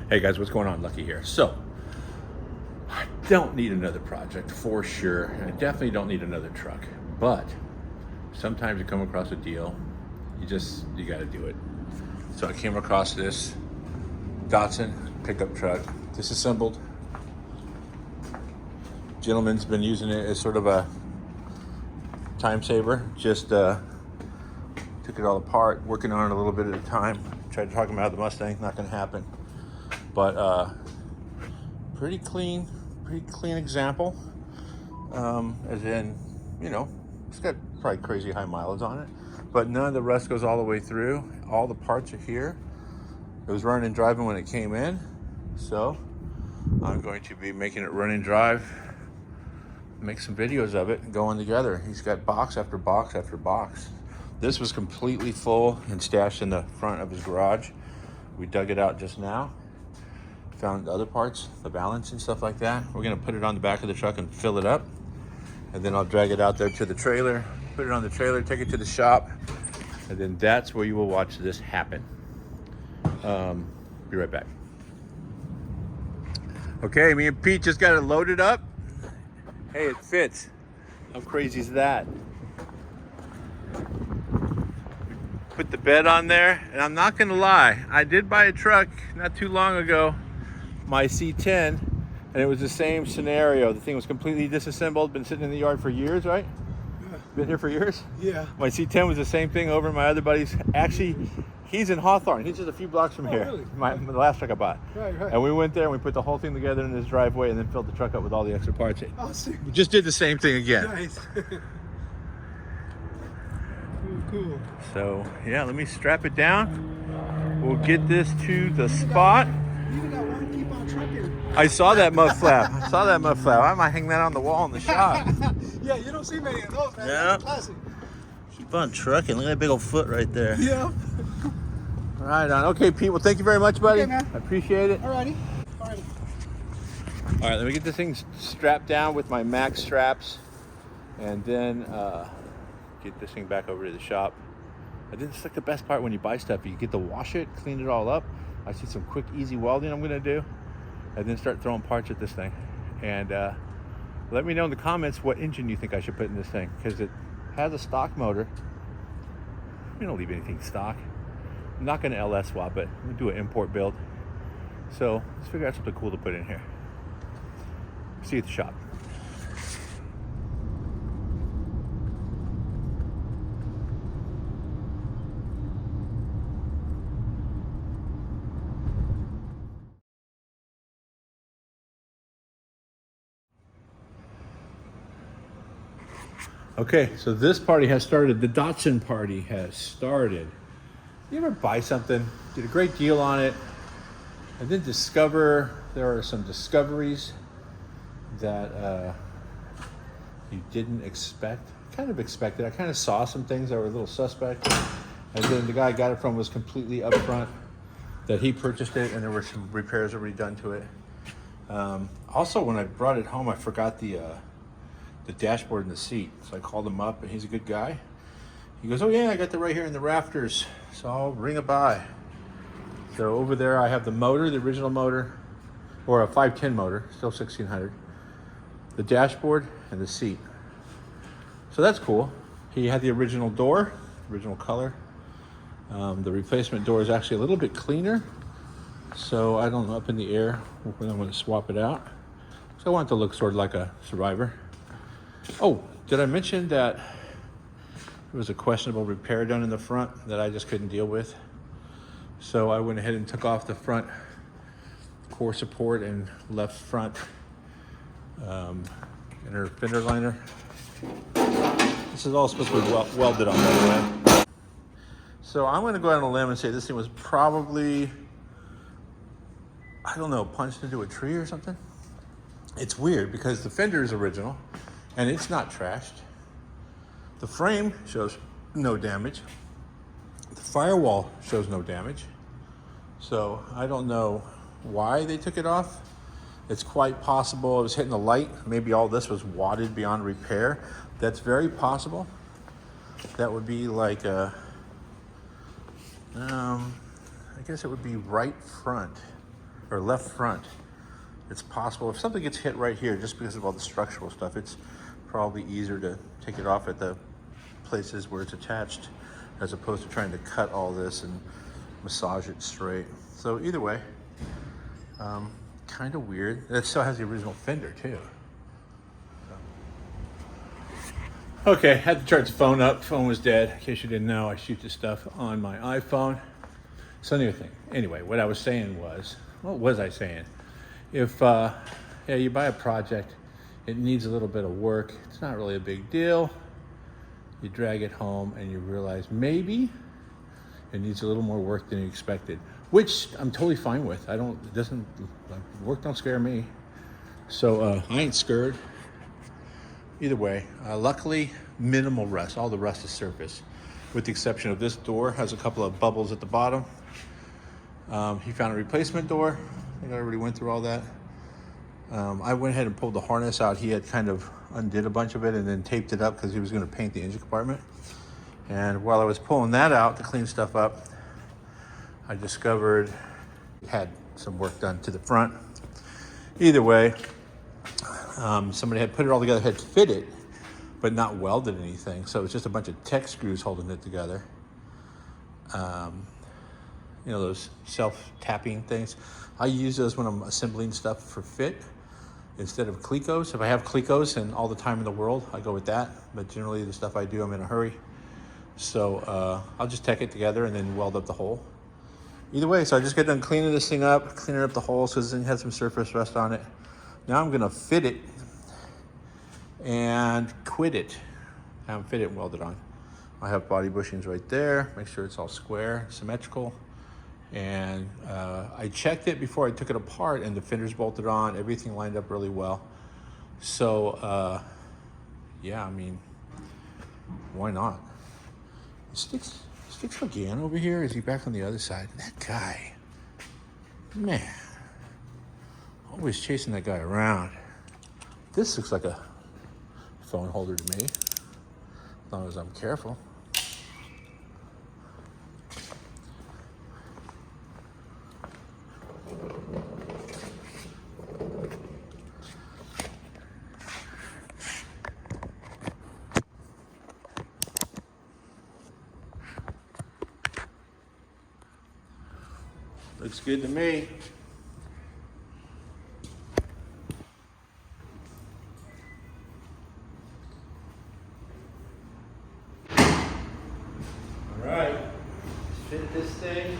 Hey guys, what's going on? Lucky here. So, I don't need another project for sure. I definitely don't need another truck. But sometimes you come across a deal, you got to do it. So I came across this Datsun pickup truck, disassembled. Gentleman's been using it as sort of a time saver. Just took it all apart, working on it a little bit at a time. Tried to talk him out of the Mustang, not going to happen. But pretty clean example. As in, it's got probably crazy high mileage on it, but none of the rust goes all the way through. All the parts are here. It was running and driving when it came in, so I'm going to be making it run and drive, make some videos of it, and going together. He's got box after box after box. This was completely full and stashed in the front of his garage. We dug it out just now. Found other parts, the balance and stuff like that. We're gonna put it on the back of the truck and fill it up. And then I'll drag it out there to the trailer, put it on the trailer, take it to the shop. And then that's where you will watch this happen. Be right back. Okay, me and Pete just got it loaded up. Hey, it fits. How crazy is that? Put the bed on there, and I'm not gonna lie, I did buy a truck not too long ago, my C10, and it was the same scenario. The thing was completely disassembled, been sitting in the yard for years, right? Yeah. Been here for years? Yeah. My C10 was the same thing over my other buddies. Actually, he's in Hawthorne. He's just a few blocks from here. Really? The last truck I bought. Right. And we went there and we put the whole thing together in his driveway and then filled the truck up with all the extra parts. Awesome. We just did the same thing again. Nice. Cool. So, yeah, let me strap it down. We'll get this to the spot. You got one, keep on trucking. I saw that mud flap. I might hang that on the wall in the shop. Yeah, you don't see many of those, man. Yeah. That's classic. Keep on trucking. Look at that big old foot right there. Yeah. Right on. Okay, Pete. Well, thank you very much, buddy. Okay, man. I appreciate it. Alrighty. All right, let me get this thing strapped down with my max straps, and then get this thing back over to the shop. I think it's like the best part when you buy stuff. You get to wash it, clean it all up. I see some quick, easy welding I'm gonna do, and then start throwing parts at this thing. And let me know in the comments what engine you think I should put in this thing, because it has a stock motor. We don't leave anything stock. I'm not gonna LS swap it. I'm gonna do an import build. So let's figure out something cool to put in here. See you at the shop. Okay, so this party has started. The Datsun party has started. You ever buy something, get a great deal on it, and then discover there are some discoveries that you didn't expect? Kind of expected. I kind of saw some things that were a little suspect, and then the guy I got it from was completely upfront that he purchased it and there were some repairs already done to it. Also, when I brought it home, I forgot the dashboard and the seat. So I called him up, and he's a good guy. He goes, oh yeah, I got that right here in the rafters, so I'll ring it by. So over there I have the motor, the original motor, or a 510 motor, still 1600, the dashboard, and the seat. So that's cool. He had the original door, original color. The replacement door is actually a little bit cleaner, so I don't know, up in the air when I'm going to swap it out. So I want it to look sort of like a Survivor. Oh, did I mention that there was a questionable repair done in the front that I just couldn't deal with? So I went ahead and took off the front core support and left front inner fender liner. This is all supposed to be welded on, by the way. So I'm going to go out on a limb and say this thing was probably, I don't know, punched into a tree or something. It's weird because the fender is original and it's not trashed. The frame shows no damage. The firewall shows no damage. So I don't know why they took it off. It's quite possible it was hitting the light. Maybe all this was wadded beyond repair. That's very possible. That would be like a, I guess it would be right front. or left front. It's possible if something gets hit right here, just because of all the structural stuff, it's probably easier to take it off at the places where it's attached, as opposed to trying to cut all this and massage it straight. So either way, kind of weird. It still has the original fender too. Okay, had to charge the phone up. Phone was dead. In case you didn't know, I shoot this stuff on my iPhone. So anyway, what I was saying was, what was I saying? If you buy a project, it needs a little bit of work. It's not really a big deal. You drag it home and you realize maybe it needs a little more work than you expected, which I'm totally fine with. Work don't scare me. So I ain't scared. Either way, luckily minimal rust. All the rust is surface, with the exception of this door has a couple of bubbles at the bottom. He found a replacement door. I think I already went through all that. I went ahead and pulled the harness out. He had kind of undid a bunch of it and then taped it up because he was going to paint the engine compartment. And while I was pulling that out to clean stuff up, I discovered it had some work done to the front. Either way, somebody had put it all together, had fit it, but not welded anything. So it was just a bunch of tech screws holding it together. You know, those self-tapping things. I use those when I'm assembling stuff for fit instead of Clecos. If I have Clecos and all the time in the world, I go with that. But generally the stuff I do, I'm in a hurry. So I'll just tack it together and then weld up the hole. Either way, so I just got done cleaning this thing up, cleaning up the holes because it had some surface rust on it. Now I'm gonna fit it and quit it. I haven't fit it and welded on. I have body bushings right there. Make sure it's all square, symmetrical. And I checked it before I took it apart, and the fenders bolted on. Everything lined up really well. So yeah, I mean, why not? Sticks again over here. Is he back on the other side? That guy, man, always chasing that guy around. This looks like a phone holder to me, as long as I'm careful. Looks good to me. All right, let's fit this thing.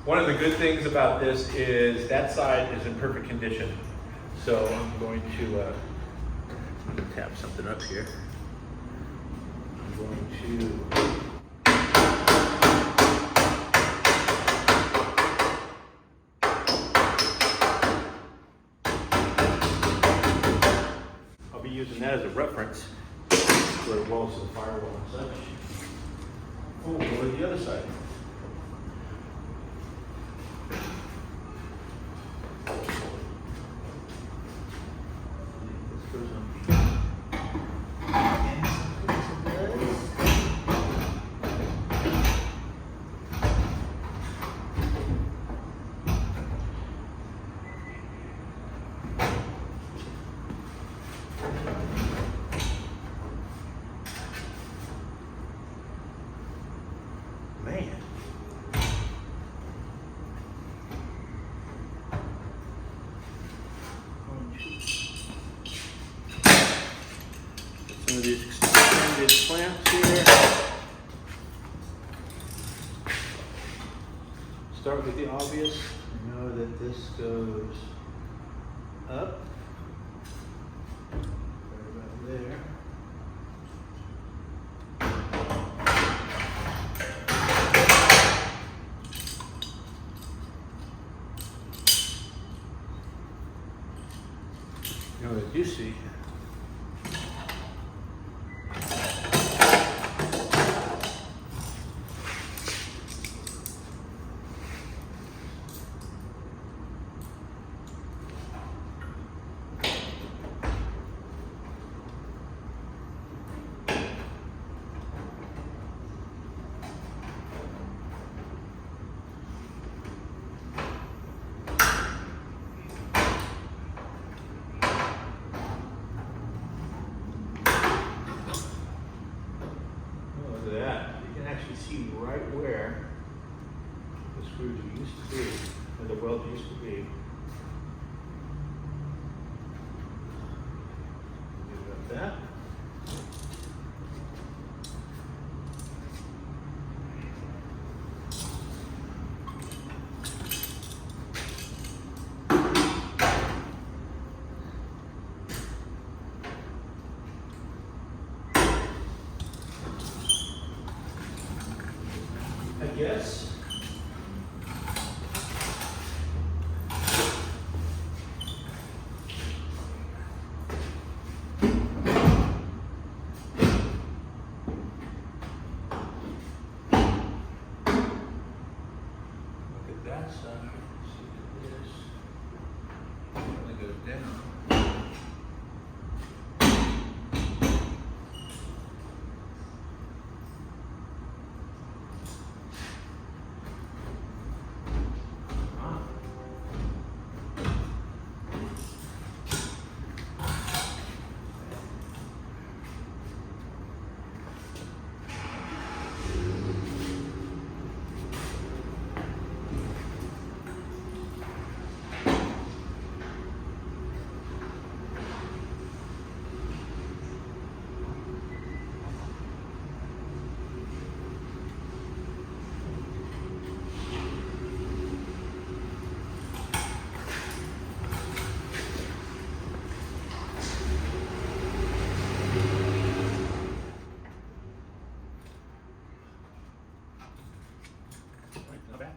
One of the good things about this is that side is in perfect condition. So I'm going to tap something up here. I'm going to using that as a reference where it welds to the firewall and such. Oh, we'll go to the other side. This goes on. Man. Some of these extended clamps here. Start with the obvious. Know that this goes up. Right about there. You know what you see? used to be, where the weld used to be. About that. I guess. Look at that, son. See what it is. It really goes down. Not bad.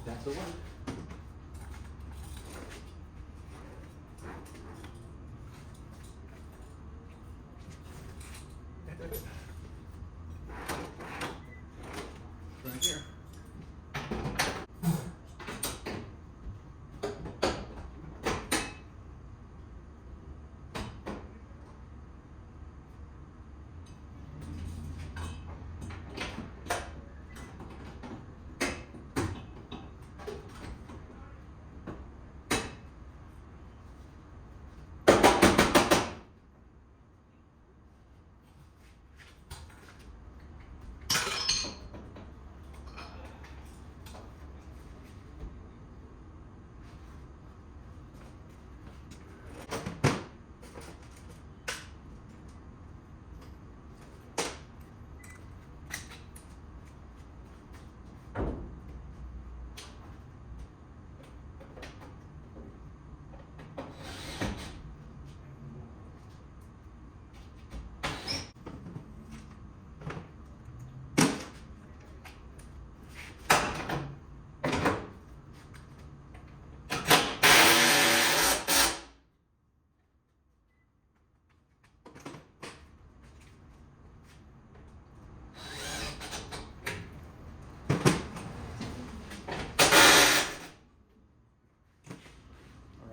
That's the one. Right here.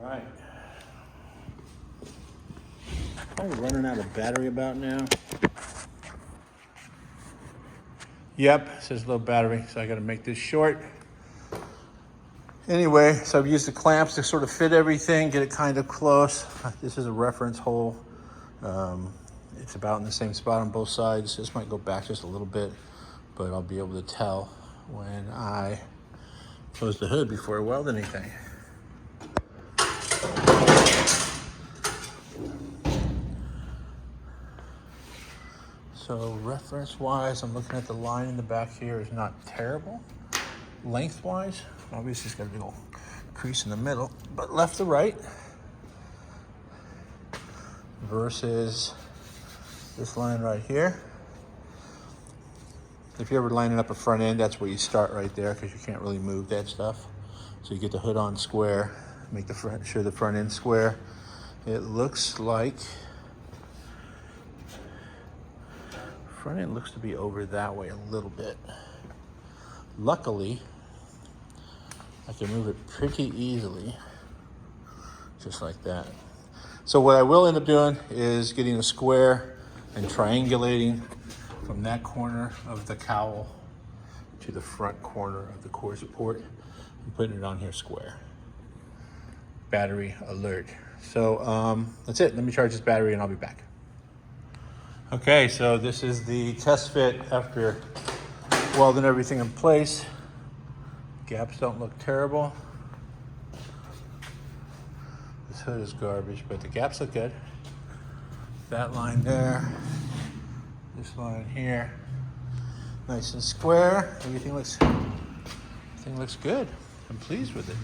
Right. Probably running out of battery about now. Yep, it says low battery, so I gotta make this short. Anyway, so I've used the clamps to sort of fit everything, get it kind of close. This is a reference hole. It's about in the same spot on both sides. This might go back just a little bit, but I'll be able to tell when I close the hood before I weld anything. So reference-wise, I'm looking at the line in the back here is not terrible. Lengthwise, obviously it's got a big old crease in the middle, but left to right versus this line right here. If you're ever lining up a front end, that's where you start right there because you can't really move that stuff. So you get the hood on square, make the front, sure the front end square. It looks like front end looks to be over that way a little bit. luckily, I can move it pretty easily, just like that. So what I will end up doing is getting a square and triangulating from that corner of the cowl to the front corner of the core support and putting it on here square. Battery alert. So that's it. Let me charge this battery and I'll be back. Okay, so this is the test fit after welding everything in place. Gaps don't look terrible. This hood is garbage, but the gaps look good. That line there, this line here, nice and square. Everything looks good. I'm pleased with it.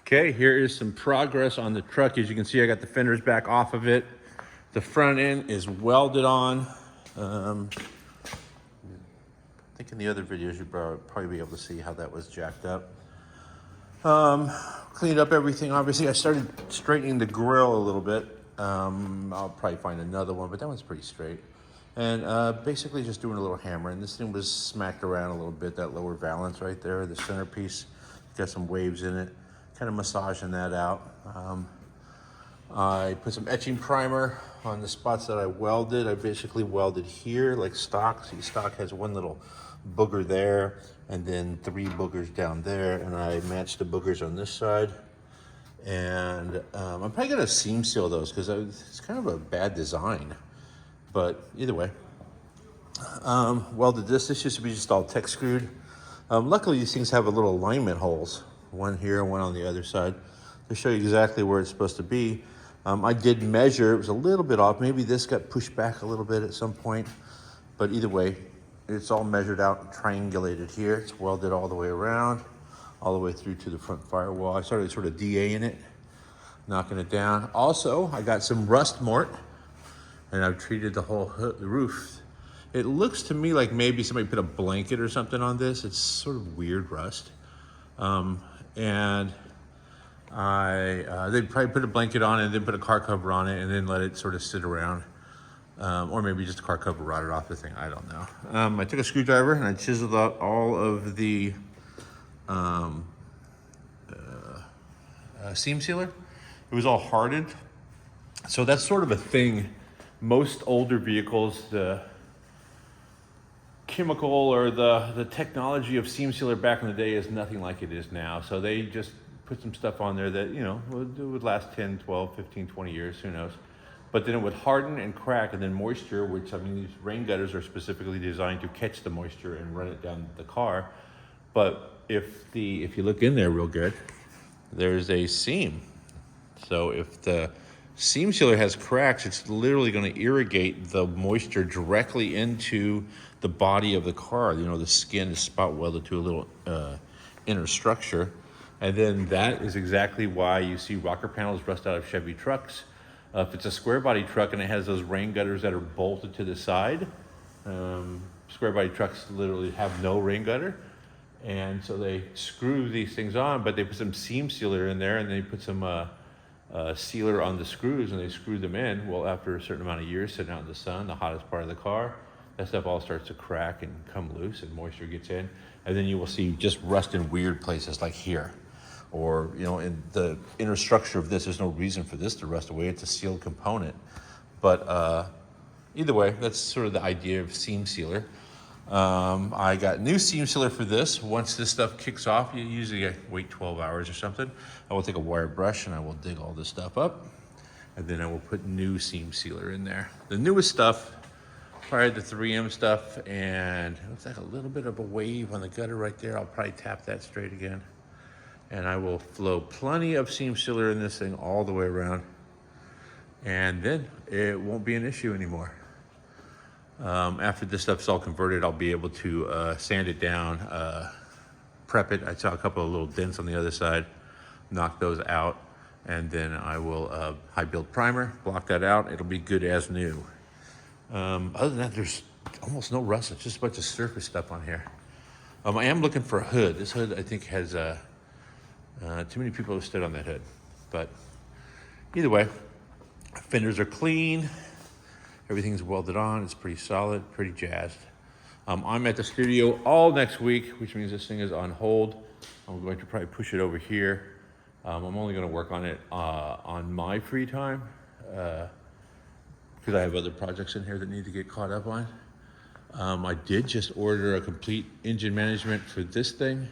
Okay, here is some progress on the truck. As you can see, I got the fenders back off of it. The front end is welded on. I think in the other videos you'd probably be able to see how that was jacked up. Cleaned up everything. Obviously, I started straightening the grill a little bit. I'll probably find another one, but that one's pretty straight. And basically just doing a little hammering. This thing was smacked around a little bit, that lower valance right there, the centerpiece. Got some waves in it. Kind of massaging that out. I put some etching primer on the spots that I welded. I basically welded here like stock. See, stock has one little booger there and then 3 boogers down there, and I matched the boogers on this side. And I'm probably gonna seam seal those because it's kind of a bad design, but either way. Welded this used to be just all tech screwed. Luckily these things have a little alignment holes, one here and one on the other side, to show you exactly where it's supposed to be. I did measure, it was a little bit off. Maybe this got pushed back a little bit at some point, but either way, it's all measured out and triangulated here. It's welded all the way around, all the way through to the front firewall. I started sort of DA-ing it, knocking it down. Also, I got some rust mort, and I've treated the whole the roof. It looks to me like maybe somebody put a blanket or something on this. It's sort of weird rust. And they'd probably put a blanket on it and then put a car cover on it and then let it sort of sit around. Or maybe just a car cover rotted off the thing, I don't know. I took a screwdriver and I chiseled out all of the seam sealer. It was all hardened. So that's sort of a thing. Most older vehicles, the chemical or the technology of seam sealer back in the day is nothing like it is now. So they just put some stuff on there that, you know, would last 10, 12, 15, 20 years, who knows. But then it would harden and crack, and then moisture, which, I mean, these rain gutters are specifically designed to catch the moisture and run it down the car. But if you look in there real good, there's a seam. So if the seam sealer has cracks, it's literally going to irrigate the moisture directly into the body of the car. You know, the skin is spot welded to a little inner structure. And then that is exactly why you see rocker panels rust out of Chevy trucks. If it's a square body truck and it has those rain gutters that are bolted to the side, square body trucks literally have no rain gutter. And so they screw these things on, but they put some seam sealer in there and they put some sealer on the screws and they screw them in. Well, after a certain amount of years sitting out in the sun, the hottest part of the car, that stuff all starts to crack and come loose and moisture gets in. And then you will see just rust in weird places like here. Or, you know, in the inner structure of this, there's no reason for this to rust away. It's a sealed component. But either way, that's sort of the idea of seam sealer. I got new seam sealer for this. Once this stuff kicks off, you usually wait 12 hours or something. I will take a wire brush and I will dig all this stuff up. And then I will put new seam sealer in there. The newest stuff, probably the 3M stuff, and it looks like a little bit of a wave on the gutter right there. I'll probably tap that straight again. And I will flow plenty of seam sealer in this thing all the way around. And then it won't be an issue anymore. After this stuff's all converted, I'll be able to sand it down, prep it. I saw a couple of little dents on the other side, knock those out, and then I will high build primer, block that out. It'll be good as new. Other than that, there's almost no rust. It's just a bunch of surface stuff on here. I am looking for a hood. This hood, I think, has too many people have stood on that hood. But either way, fenders are clean. Everything's welded on. It's pretty solid, pretty jazzed. I'm at the studio all next week, which means this thing is on hold. I'm going to probably push it over here. I'm only going to work on it on my free time because I have other projects in here that need to get caught up on. I did just order a complete engine management for this thing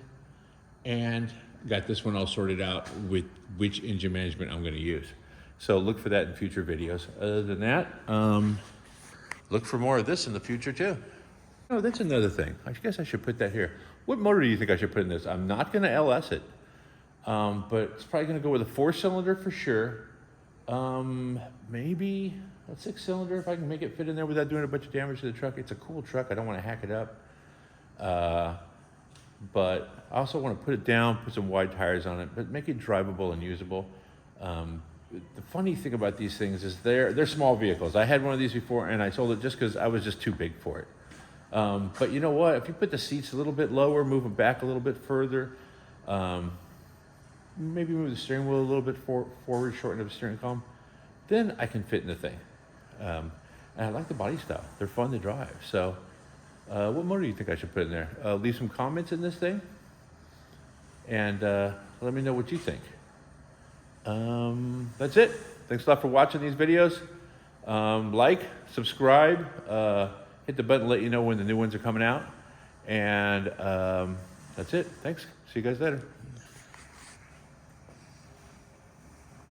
and got this one all sorted out with which engine management I'm going to use. So look for that in future videos. Other than that, look for more of this in the future too. Oh, that's another thing. I guess I should put that here. What motor do you think I should put in this? I'm not going to LS it, but it's probably going to go with a 4-cylinder for sure. Maybe a 6-cylinder if I can make it fit in there without doing a bunch of damage to the truck. It's a cool truck. I don't want to hack it up. But I also want to put it down, put some wide tires on it, but make it drivable and usable. The funny thing about these things is they're small vehicles. I had one of these before and I sold it just because I was just too big for it. But you know what? If you put the seats a little bit lower, move them back a little bit further, maybe move the steering wheel a little bit forward, shorten up the steering column, then I can fit in the thing. And I like the body style. They're fun to drive. So what motor do you think I should put in there? Leave some comments in this thing and let me know what you think. That's it. Thanks a lot for watching these videos. Like, subscribe, hit the button to let you know when the new ones are coming out. And that's it. Thanks. See you guys later.